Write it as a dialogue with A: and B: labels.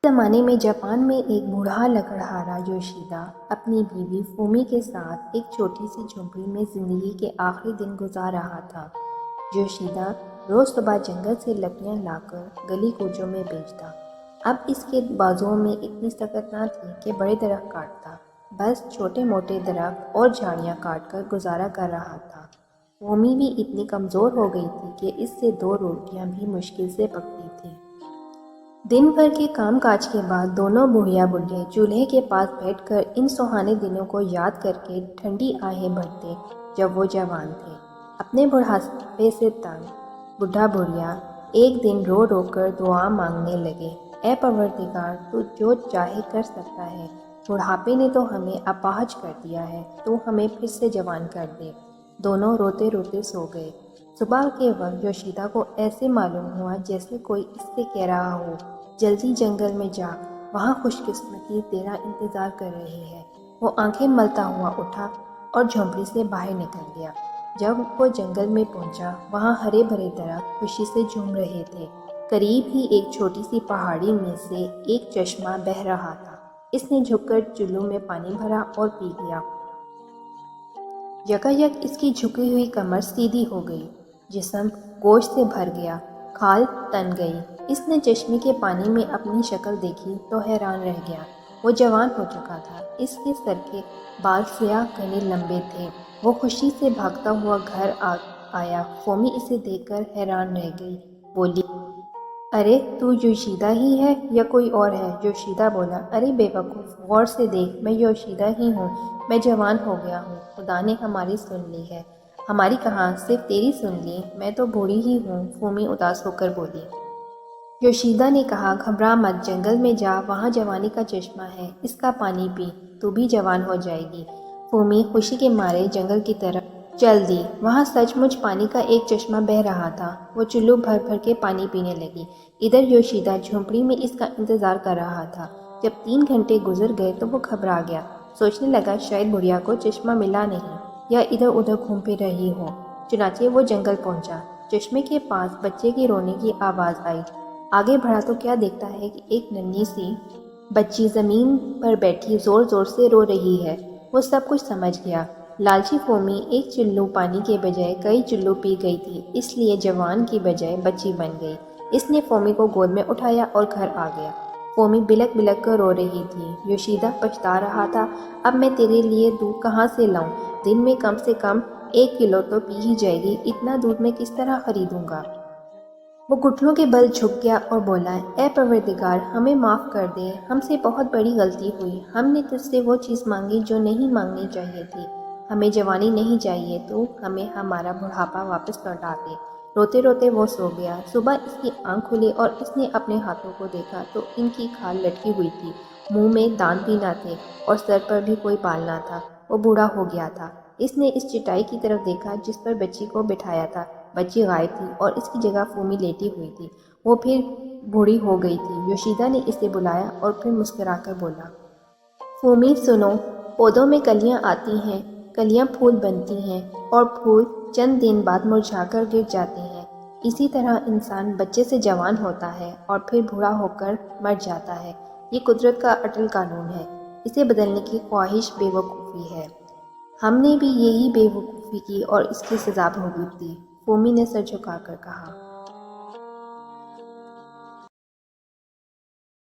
A: زمانے میں جاپان میں ایک بوڑھا لکڑہارا یوشیدا اپنی بیوی فومی کے ساتھ ایک چھوٹی سی جھونپڑی میں زندگی کے آخری دن گزار رہا تھا۔ یوشیدا روز صبح جنگل سے لکڑیاں لا کر گلی کوچوں میں بیچتا۔ اب اس کے بازوؤں میں اتنی طاقت نہ تھی کہ بڑے درخت کاٹتا، بس چھوٹے موٹے درخت اور جھاڑیاں کاٹ کر گزارا کر رہا تھا۔ فومی بھی اتنی کمزور ہو گئی تھی کہ اس سے 2 روٹیاں بھی مشکل سے پکتی تھیں۔ دن بھر کے کام کاج کے بعد دونوں بوڑھیا بوڑھے چولہے کے پاس بیٹھ کر ان سہانے دنوں کو یاد کر کے ٹھنڈی آہیں بھرتے جب وہ جوان تھے، اپنے بڑھاپے سے تنگ۔ بوڑھا بوڑھیا ایک دن رو رو کر دعا مانگنے لگے، اے پروردگار، تو جو چاہے کر سکتا ہے، بڑھاپے نے تو ہمیں اپاہج کر دیا ہے، تو ہمیں پھر سے جوان کر دے۔ دونوں روتے روتے سو گئے۔ صبح کے وقت یوشیدا کو ایسے معلوم ہوا جیسے کوئی اس سے کہہ رہا ہو، جلدی جنگل میں جا، وہاں خوش قسمتی تیرا انتظار کر رہی ہے۔ وہ آنکھیں ملتا ہوا اٹھا اور جھونپڑی سے باہر نکل گیا۔ جب وہ جنگل میں پہنچا، وہاں ہرے بھرے درخت خوشی سے جھوم رہے تھے۔ قریب ہی ایک چھوٹی سی پہاڑی میں سے ایک چشمہ بہہ رہا تھا۔ اس نے جھک کر چلو میں پانی بھرا اور پی لیا۔ یکایک اس کی جھکی ہوئی کمر سیدھی ہو گئی، جسم گوشت سے بھر گیا، کھال تن گئی۔ اس نے چشمے کے پانی میں اپنی شکل دیکھی تو حیران رہ گیا۔ وہ جوان ہو چکا تھا، اس کے سر کے بال سیاہ گھنے لمبے تھے۔ وہ خوشی سے بھاگتا ہوا گھر آیا۔ فومی اسے دیکھ کر حیران رہ گئی، بولی، ارے تو یوشیدا ہی ہے یا کوئی اور ہے؟ یوشیدا بولا، ارے بے وقوف، غور سے دیکھ، میں یوشیدا ہی ہوں، میں جوان ہو گیا ہوں، خدا نے ہماری سن لی ہے۔ ہماری کہاں، صرف تیری سن لی، میں تو بوڑھی ہی ہوں، فومی اداس ہو کر بولی۔ یوشیدا نے کہا، گھبرا مت، جنگل میں جا، وہاں جوانی کا چشمہ ہے، اس کا پانی پی، تو بھی جوان ہو جائے گی۔ فومی خوشی کے مارے جنگل کی طرف چل دی۔ وہاں سچ مچ پانی کا ایک چشمہ بہہ رہا تھا۔ وہ چلو بھر بھر کے پانی پینے لگی۔ ادھر یوشیدا جھونپڑی میں اس کا انتظار کر رہا تھا۔ جب 3 گھنٹے گزر گئے تو وہ گھبرا گیا، سوچنے لگا شاید بڑھیا کو چشمہ ملا نہیں یا ادھر ادھر گھوم پھر رہی ہو۔ چنانچہ وہ جنگل پہنچا۔ چشمے کے پاس بچے کی رونے کی آواز آئی۔ آگے بڑھا تو کیا دیکھتا ہے کہ ایک ننھی سی بچی زمین پر بیٹھی زور زور سے رو رہی ہے۔ وہ سب کچھ سمجھ گیا۔ لالچی فومی ایک چلو پانی کے بجائے کئی چلو پی گئی تھی، اس لیے جوان کی بجائے بچی بن گئی۔ اس نے فومی کو گود میں اٹھایا اور گھر آ گیا۔ فومی بلک بلک کر رو رہی تھی۔ یوشیدا پچھتا رہا تھا، اب میں تیرے لیے دودھ کہاں سے لاؤں؟ دن میں کم سے کم 1 کلو تو پی ہی جائے گی، اتنا دودھ میں کس طرح خریدوں گا؟ وہ گھٹنوں کے بل جھک گیا اور بولا، اے پروردگار، ہمیں معاف کر دے، ہم سے بہت بڑی غلطی ہوئی، ہم نے تجھ سے وہ چیز مانگی جو نہیں مانگنی چاہیے تھی، ہمیں جوانی نہیں چاہیے، تو ہمیں ہمارا بڑھاپا واپس لوٹا دے۔ روتے روتے وہ سو گیا۔ صبح اس کی آنکھ کھلی اور اس نے اپنے ہاتھوں کو دیکھا تو ان کی کھال لٹکی ہوئی تھی، منہ میں دانت بھی نہ تھے اور سر پر بھی کوئی بال نہ تھا۔ وہ بوڑھا ہو گیا تھا۔ اس نے اس چٹائی کی طرف دیکھا جس پر بچی کو بٹھایا تھا۔ بچی غائب تھی اور اس کی جگہ فومی لیٹی ہوئی تھی۔ وہ پھر بوڑھی ہو گئی تھی۔ یوشیدا نے اسے بلایا اور پھر مسکرا کر بولا، فومی سنو، پودوں میں کلیاں آتی ہیں، کلیاں پھول بنتی ہیں اور پھول چند دن بعد مرجھا کر گر جاتے ہیں۔ اسی طرح انسان بچے سے جوان ہوتا ہے اور پھر بوڑھا ہو کر مر جاتا ہے۔ یہ قدرت کا اٹل قانون ہے، اسے بدلنے کی خواہش بے وقوفی ہے۔ ہم نے بھی یہی بے وقوفی کی اور اس کی سزا بھگتی۔ فومی نے سر جھکا کر کہا،